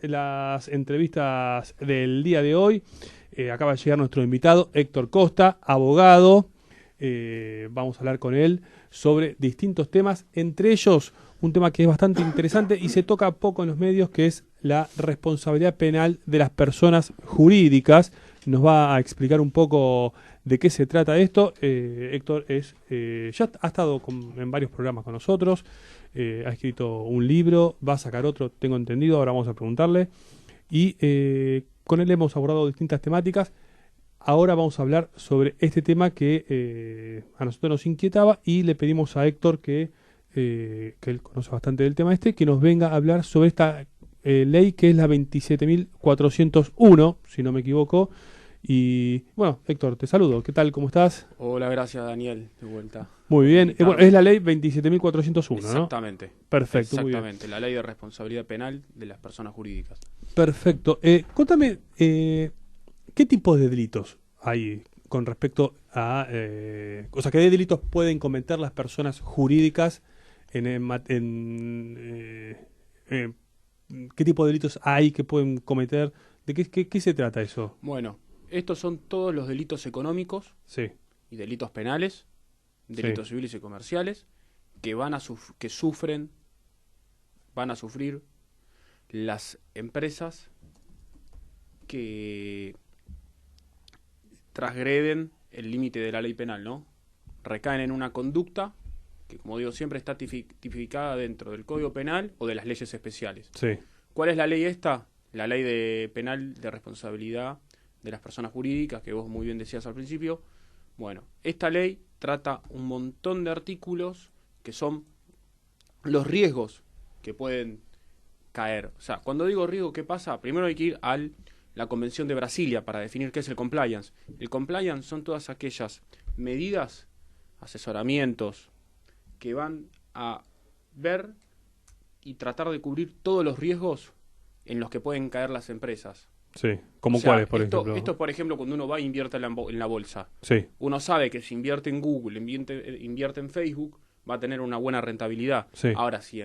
Las entrevistas del día de hoy. Acaba de llegar nuestro invitado, Héctor Costa, abogado. Vamos a hablar con él sobre distintos temas, entre ellos un tema que es bastante interesante y se toca poco en los medios, que es la responsabilidad penal de las personas jurídicas. Nos va a explicar un poco de qué se trata esto. Héctor ya ha estado en varios programas con nosotros, ha escrito un libro, va a sacar otro, tengo entendido, ahora vamos a preguntarle. Y con él hemos abordado distintas temáticas. Ahora vamos a hablar sobre este tema que a nosotros nos inquietaba y le pedimos a Héctor que él conoce bastante del tema que nos venga a hablar sobre esta ley que es la 27.401, si no me equivoco. Y bueno, Héctor, te saludo. ¿Qué tal? ¿Cómo estás? Hola, gracias Daniel, de vuelta. Muy bien. Bueno, es la ley 27.401, ¿no? Exactamente. Perfecto. Exactamente, la ley de responsabilidad penal de las personas jurídicas. Perfecto. Contame, ¿qué tipos de delitos hay con respecto a... o sea, qué delitos pueden cometer las personas jurídicas qué tipo de delitos hay que pueden cometer? ¿De qué se trata eso? Bueno, estos son todos los delitos económicos Sí. y delitos penales, delitos civiles y comerciales, que van a sufrir las empresas que transgreden el límite de la ley penal, ¿no? Recaen en una conducta que, como digo, siempre está tipificada dentro del Código Penal o de las leyes especiales. Sí. ¿Cuál es la ley esta? La ley penal de responsabilidad de las personas jurídicas, que vos muy bien decías al principio. Bueno, esta ley trata un montón de artículos que son los riesgos que pueden caer. O sea, cuando digo riesgo, ¿qué pasa? Primero hay que ir a la Convención de Brasilia para definir qué es el compliance. El compliance son todas aquellas medidas, asesoramientos, que van a ver y tratar de cubrir todos los riesgos en los que pueden caer las empresas. Sí, ¿como cuáles, por ejemplo? Esto, por ejemplo, cuando uno va e invierte en la bolsa. Sí. Uno sabe que si invierte en Google, invierte en Facebook, va a tener una buena rentabilidad. Sí. Ahora, si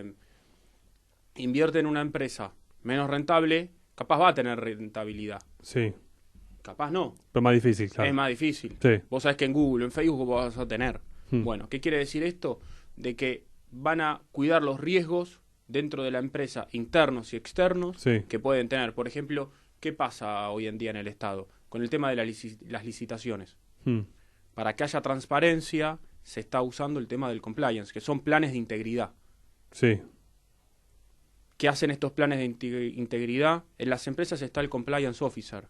invierte en una empresa menos rentable, capaz va a tener rentabilidad. Sí. Capaz no. Pero más difícil, claro. Es más difícil. Sí. Vos sabés que en Google, en Facebook vos vas a tener. Bueno, ¿qué quiere decir esto? De que van a cuidar los riesgos dentro de la empresa, internos y externos, Sí. que pueden tener. Por ejemplo, ¿qué pasa hoy en día en el Estado? Con el tema de las licitaciones. Para que haya transparencia, se está usando el tema del compliance, que son planes de integridad. Sí. ¿Qué hacen estos planes de integridad? En las empresas está el compliance officer,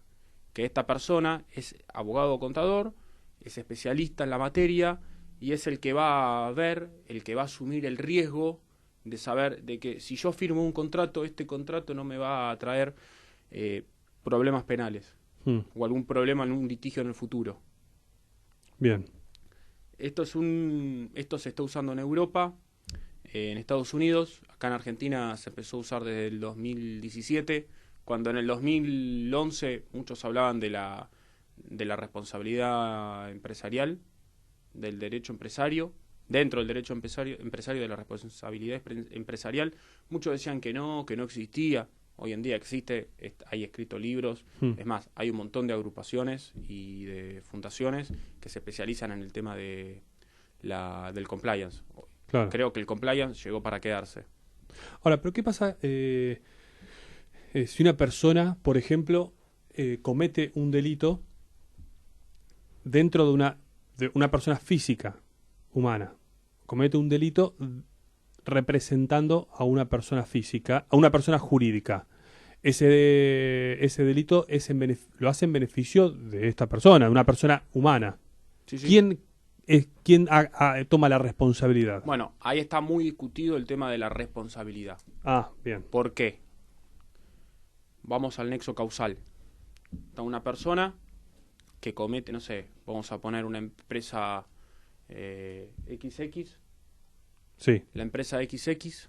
que esta persona es abogado o contador, es especialista en la materia y es el que va a ver, el que va a asumir el riesgo de saber de que si yo firmo un contrato, este contrato no me va a traer problemas penales o algún problema en un litigio en el futuro. Bien. Esto se está usando en Europa, en Estados Unidos. Acá en Argentina se empezó a usar desde el 2017, cuando en el 2011 muchos hablaban de la responsabilidad empresarial, del derecho empresario. Dentro del derecho empresario de la responsabilidad empresarial, muchos decían que no existía. Hoy en día existe, hay escrito libros, es más, hay un montón de agrupaciones y de fundaciones que se especializan en el tema del compliance. Claro. Creo que el compliance llegó para quedarse. Ahora, pero ¿qué pasa si una persona, por ejemplo, comete un delito dentro de una persona física, humana? Comete un delito representando a una persona física, a una persona jurídica. Ese delito lo hace en beneficio de esta persona, de una persona humana. Sí, sí. ¿Quién toma la responsabilidad? Bueno, ahí está muy discutido el tema de la responsabilidad. Ah, bien. ¿Por qué? Vamos al nexo causal. Está una persona que comete, no sé, vamos a poner una empresa XX. Sí. La empresa XX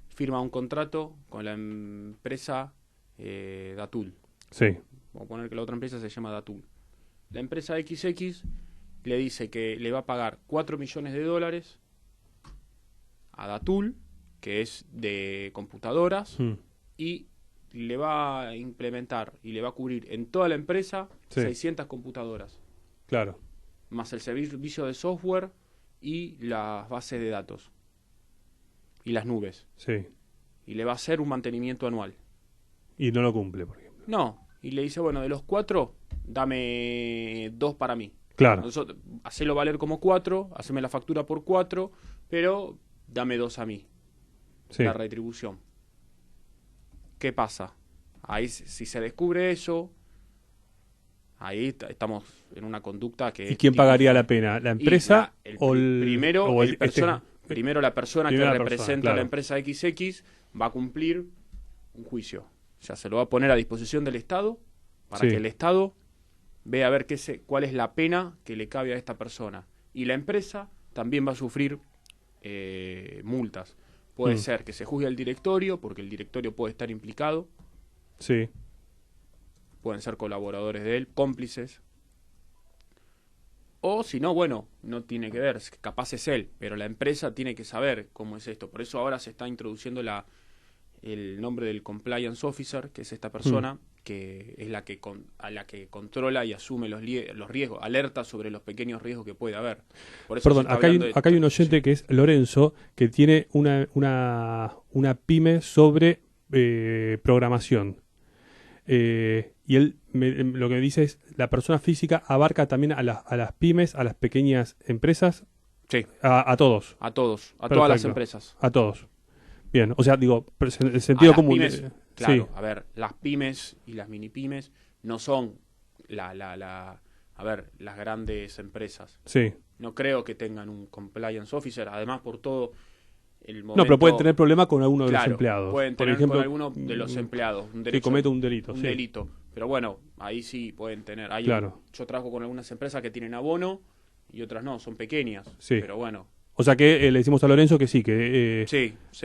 firma un contrato con la empresa Datul. Sí. Vamos a poner que la otra empresa se llama Datul. La empresa XX le dice que le va a pagar $4 millones a Datul, que es de computadoras, y le va a implementar y le va a cubrir en toda la empresa 600 computadoras. Claro. Más el servicio de software y las bases de datos. Y las nubes. Sí. Y le va a hacer un mantenimiento anual. Y no lo cumple, por ejemplo. No. Y le dice, bueno, de los 4, dame 2 para mí. Claro. Hacelo valer como 4, haceme la factura por 4, pero dame 2 a mí. Sí. La retribución. ¿Qué pasa? Ahí, si se descubre eso, ahí estamos en una conducta que... ¿Y quién pagaría la pena? ¿La empresa primero la persona que representa claro. la empresa XX va a cumplir un juicio? O sea, se lo va a poner a disposición del Estado para que el Estado vea a ver cuál es la pena que le cabe a esta persona. Y la empresa también va a sufrir multas. Puede ser que se juzgue al directorio, porque el directorio puede estar implicado. Sí. Pueden ser colaboradores de él, cómplices. O si no, bueno, no tiene que ver, capaz es él, pero la empresa tiene que saber cómo es esto. Por eso ahora se está introduciendo el nombre del compliance officer, que es esta persona, que es a la que controla y asume los riesgos, alerta sobre los pequeños riesgos que puede haber. Por eso Perdón, acá hay un oyente que es Lorenzo, que tiene una pyme sobre programación. Y él lo que dice es, la persona física abarca también a las pymes, a las pequeñas empresas. Sí. A todos. A todas Perfecto. las empresas. A todos. Bien, o sea, digo, el sentido común. Pymes, claro, a ver, las pymes y las mini pymes no son las grandes empresas. Sí. No creo que tengan un compliance officer, además por todo el momento... No, pero pueden tener problema con alguno de los Claro, empleados. pueden tener por ejemplo, con alguno de los empleados. Que comete un delito. Un delito. Pero bueno, ahí sí pueden tener... Claro. Yo trabajo con algunas empresas que tienen abono y otras no, son pequeñas. Sí. Pero bueno... O sea que le decimos a Lorenzo que sí, que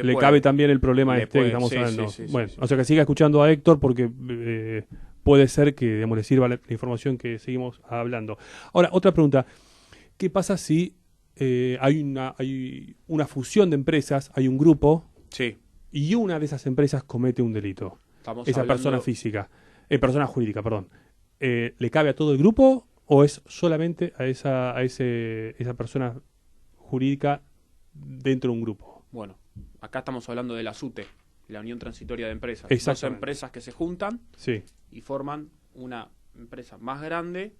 le cabe también el problema que estamos hablando. Bueno, o sea que siga escuchando a Héctor porque puede ser que, digamos, le sirva la información que seguimos hablando. Ahora, otra pregunta. ¿Qué pasa si hay una fusión de empresas, hay un grupo y una de esas empresas comete un delito? Persona física, persona jurídica, perdón. ¿Le cabe a todo el grupo o es solamente a esa persona jurídica dentro de un grupo? Bueno, acá estamos hablando de la SUTE, la Unión Transitoria de Empresas. Dos empresas que se juntan y forman una empresa más grande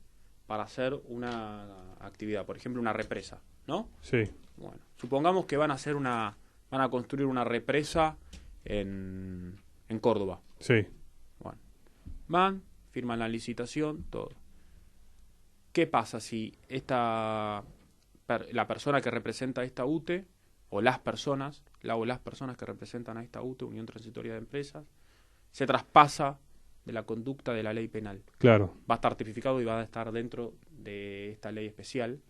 para hacer una actividad, por ejemplo, una represa, ¿no? Sí. Bueno, supongamos que van a construir una represa en Córdoba. Sí. Bueno, firman la licitación, todo. ¿Qué pasa si la persona que representa a esta UTE, o las personas que representan a esta UTE, Unión Transitoria de Empresas, se traspasa de la conducta de la ley penal? Claro. Va a estar tipificado y va a estar dentro de esta ley especial.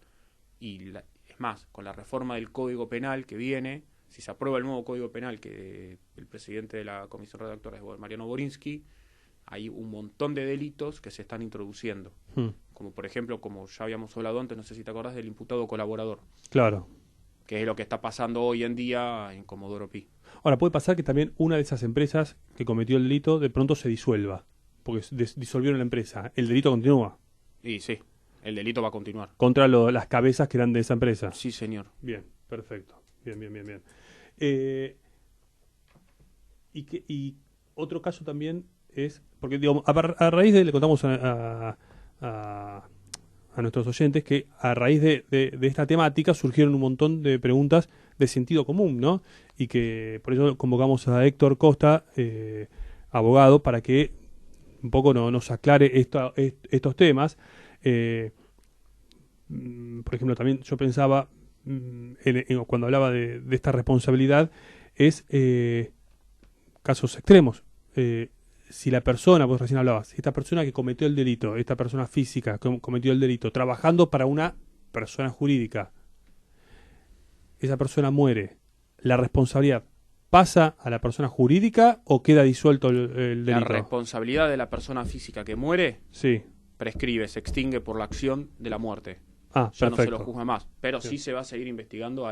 Y es más, con la reforma del Código Penal que viene, si se aprueba el nuevo Código Penal que el presidente de la Comisión Redactora es Mariano Borinsky, hay un montón de delitos que se están introduciendo. Como por ejemplo, como ya habíamos hablado antes, no sé si te acordás del imputado colaborador. Claro. Que es lo que está pasando hoy en día en Comodoro Pi. Ahora, puede pasar que también una de esas empresas que cometió el delito de pronto se disuelva, porque disolvieron la empresa. ¿El delito continúa? Y sí, el delito va a continuar. ¿Contra las cabezas que eran de esa empresa? Sí, señor. Bien, perfecto. Bien. Y otro caso también es, porque digamos, a raíz de, le contamos a nuestros oyentes que a raíz de esta temática surgieron un montón de preguntas de sentido común, ¿no? Y que por eso convocamos a Héctor Costa, abogado, para que un poco nos aclare estos temas. Por ejemplo, también yo pensaba, cuando hablaba de esta responsabilidad, es casos extremos. Si la persona, vos recién hablabas, esta persona que cometió el delito, esta persona física que cometió el delito, trabajando para una persona jurídica, esa persona muere, ¿la responsabilidad pasa a la persona jurídica o queda disuelto el delito? La responsabilidad de la persona física que muere sí. prescribe, se extingue por la acción de la muerte. Ya perfecto. No se lo juzga más, pero sí se va a seguir investigando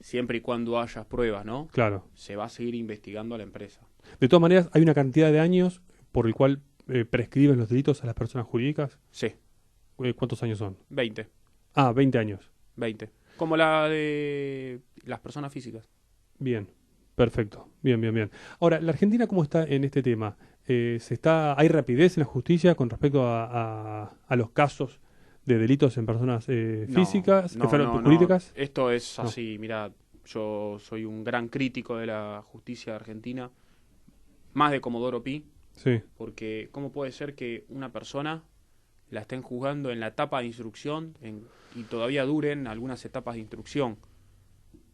siempre y cuando haya pruebas, ¿no? Claro. Se va a seguir investigando a la empresa. De todas maneras, hay una cantidad de años por el cual prescriben los delitos a las personas jurídicas. Sí, ¿Cuántos años son? 20. 20 años. 20. Como la de las personas físicas. Bien, perfecto. Bien, bien, bien. Ahora, ¿la Argentina cómo está en este tema? ¿Hay rapidez en la justicia con respecto a los casos de delitos en personas físicas, jurídicas? Esto es así, mira, yo soy un gran crítico de la justicia argentina, más de Comodoro Pi, Sí, porque ¿cómo puede ser que una persona la estén juzgando en la etapa de instrucción y todavía duren algunas etapas de instrucción?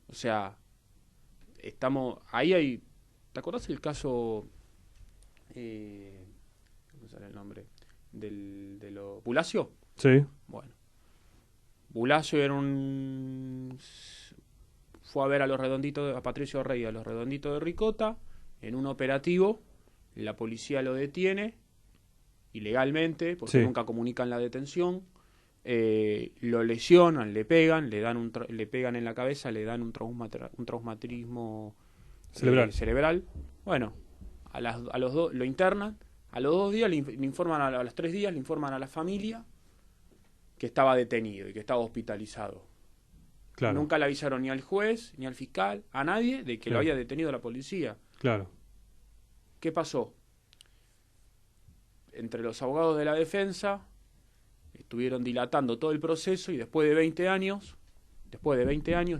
O sea, ahí ¿te acordás el caso, ¿cómo sale el nombre? Bulacio. sí, Bueno, Bulacio fue a ver a Patricio Rey, a los Redonditos de Ricota, en un operativo, la policía lo detiene, ilegalmente, porque Sí. nunca comunican la detención, lo lesionan, le pegan, le pegan en la cabeza, le dan un traumatismo cerebral. Bueno, a los dos lo internan, a los 2 días le informan, a los 3 días le informan a la familia que estaba detenido y que estaba hospitalizado. claro. Nunca le avisaron ni al juez, ni al fiscal, a nadie de que Claro. lo había detenido la policía. Claro, ¿Qué pasó? Entre los abogados de la defensa estuvieron dilatando todo el proceso y después de 20 años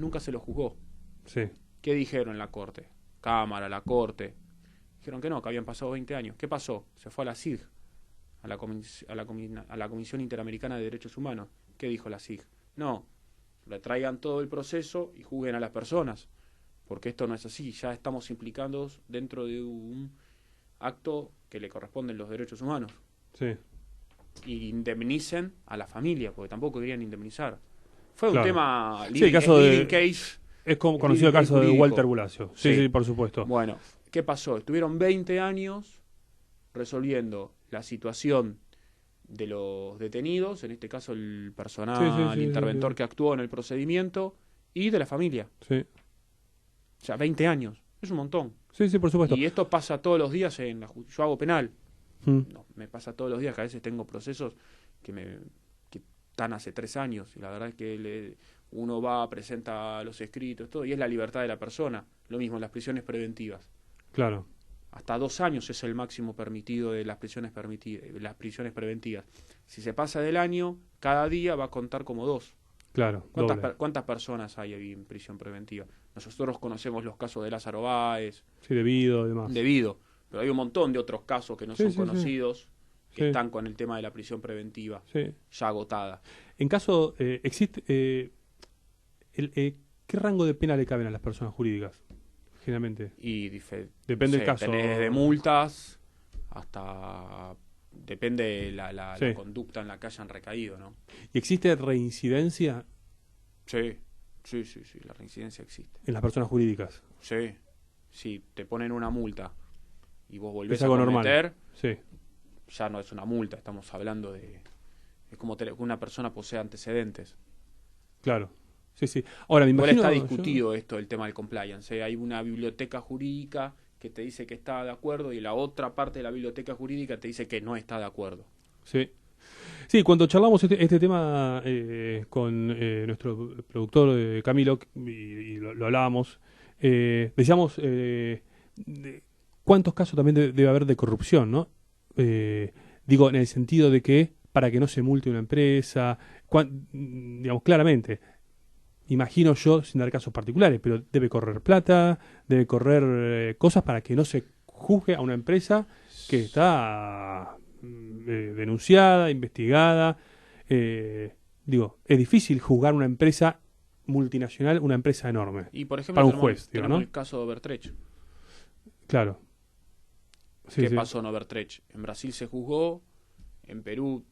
nunca se lo juzgó. sí, ¿Qué dijeron en la corte? Cámara, la corte. Dijeron que no, que habían pasado 20 años. ¿Qué pasó? Se fue a la CIG, a la Comisión Interamericana de Derechos Humanos. ¿Qué dijo la CIG? No, retraigan todo el proceso y juzguen a las personas, porque esto no es así. Ya estamos implicados dentro de un acto que le corresponden los derechos humanos. sí. Y indemnicen a la familia, porque tampoco querían indemnizar. Fue Claro. un tema Sí, el caso leading de- case. Es como conocido el caso de jurídico. Walter Bulacio. Sí, Sí. sí, por supuesto. Bueno, ¿qué pasó? Estuvieron 20 años resolviendo la situación de los detenidos, en este caso el personal, Sí, interventor sí. que actuó en el procedimiento, y de la familia. Sí, O sea, 20 años. Es un montón. sí, sí, por supuesto. Y esto pasa todos los días yo hago penal. Mm, No, me pasa todos los días, que a veces tengo procesos que están hace 3 años, y la verdad es que uno va, presenta los escritos, todo, y es la libertad de la persona. Lo mismo en las prisiones preventivas. claro, Hasta 2 años es el máximo permitido de las prisiones preventivas. Si se pasa del año, cada día va a contar como 2. claro. Doble. ¿Cuántas personas hay ahí en prisión preventiva? Nosotros conocemos los casos de Lázaro Báez, Sí, debido, demás. pero hay un montón de otros casos que no Sí, son sí, conocidos, que Sí. están con el tema de la prisión preventiva Sí. ya agotada. En caso, existe, ¿qué rango de pena le caben a las personas jurídicas? Generalmente. Y Depende del caso. tenés desde multas hasta... Depende la Sí. conducta en la que hayan recaído, ¿no? ¿Y existe reincidencia Sí, la reincidencia existe. en las personas jurídicas? Sí, si te ponen una multa y vos volvés Es a algo cometer, normal. Sí, ya no es una multa, estamos hablando de... Es como que una persona posee antecedentes. claro. Sí, sí. Ahora, me Igual imagino... está discutido esto, el tema del compliance, ¿eh? Hay una biblioteca jurídica que te dice que está de acuerdo y la otra parte de la biblioteca jurídica te dice que no está de acuerdo. Sí. Sí, cuando charlamos este tema con nuestro productor Camilo, y lo hablábamos, decíamos cuántos casos también debe haber de corrupción, ¿no? Digo, en el sentido de que para que no se multe una empresa, digamos claramente, imagino yo, sin dar casos particulares, pero debe correr plata, debe correr cosas para que no se juzgue a una empresa que está denunciada, investigada. Digo, es difícil juzgar una empresa multinacional, una empresa enorme. Y por ejemplo, Para un tenemos, juez, digo, tenemos ¿no? el caso de Overtrecht. Claro. Sí, ¿Qué sí. pasó en Overtrecht? En Brasil se juzgó, en Perú,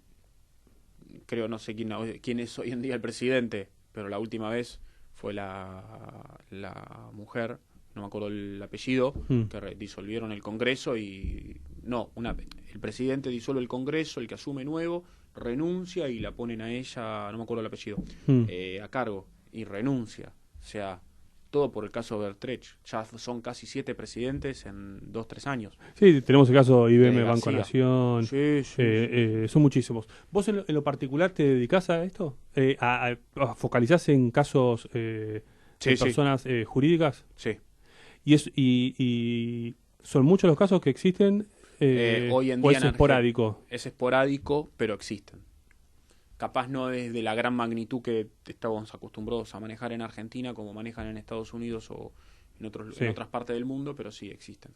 creo, no sé quién es hoy en día el presidente, pero la última vez fue la mujer, no me acuerdo el apellido, que disolvieron el Congreso y... No, el presidente disuelve el Congreso, el que asume nuevo, renuncia y la ponen a ella, no me acuerdo el apellido, a cargo, y renuncia. O sea, todo por el caso Bertrech. Ya son casi 7 presidentes en 2-3 años. Sí, tenemos el caso IBM, De Banco García. Nación. Sí, sí. Son muchísimos. ¿Vos en lo particular te dedicás a esto? ¿A focalizás en casos de Sí, sí. personas jurídicas? Sí. ¿Y son muchos los casos que existen? Hoy en ¿O día es en esporádico? Es esporádico, pero existen. Capaz no desde la gran magnitud que estábamos acostumbrados a manejar en Argentina, como manejan en Estados Unidos o Sí. en otras partes del mundo, pero sí existen.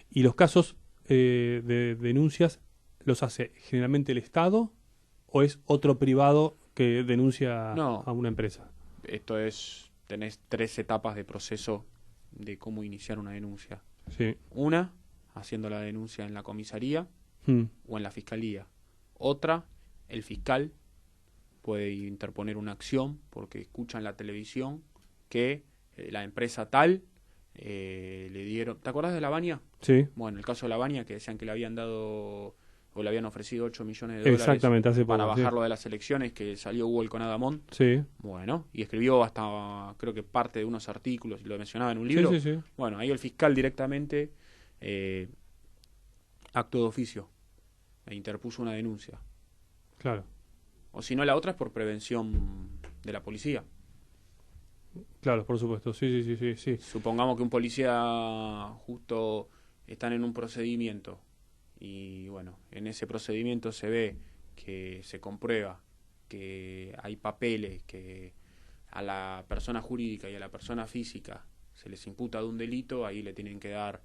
¿Y los casos de denuncias los hace generalmente el Estado o es otro privado que denuncia No. a una empresa? Tenés 3 etapas de proceso de cómo iniciar una denuncia. Sí. Una, haciendo la denuncia en la comisaría Mm. o en la fiscalía. Otra, el fiscal puede interponer una acción porque escucha en la televisión que la empresa tal le dieron... ¿Te acordás de La Baña? Sí. Bueno, el caso de La Baña, que decían que le habían dado o le habían ofrecido 8 millones de dólares Exactamente, hace para poco, sí. bajarlo de las elecciones, que salió Hugo el Conadamón. Sí. Bueno, y escribió hasta, creo que parte de unos artículos, y lo mencionaba en un Sí, libro. sí, sí. Bueno, ahí el fiscal directamente, acto de oficio, e interpuso una denuncia. Claro. O si no, la otra es por prevención de la policía. Claro, por supuesto. Sí, sí, sí, sí, sí. Supongamos que un policía justo están en un procedimiento y bueno, en ese procedimiento se ve que se comprueba que hay papeles que a la persona jurídica y a la persona física se les imputa de un delito, ahí le tienen que dar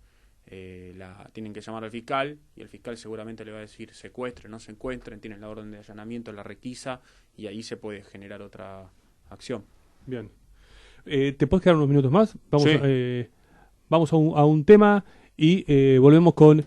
tienen que llamar al fiscal y el fiscal seguramente le va a decir secuestren, no se encuentren, tienen la orden de allanamiento, la requisa y ahí se puede generar otra acción. Bien. ¿Te puedes quedar unos minutos más? Vamos, Sí. Vamos a un tema y volvemos con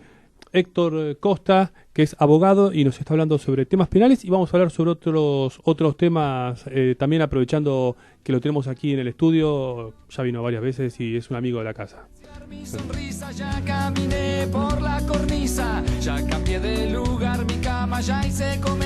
Héctor Costa, que es abogado y nos está hablando sobre temas penales y vamos a hablar sobre otros temas, también aprovechando que lo tenemos aquí en el estudio, ya vino varias veces y es un amigo de la casa. Mi sonrisa, ya caminé por la cornisa, ya cambié de lugar, mi cama ya hice con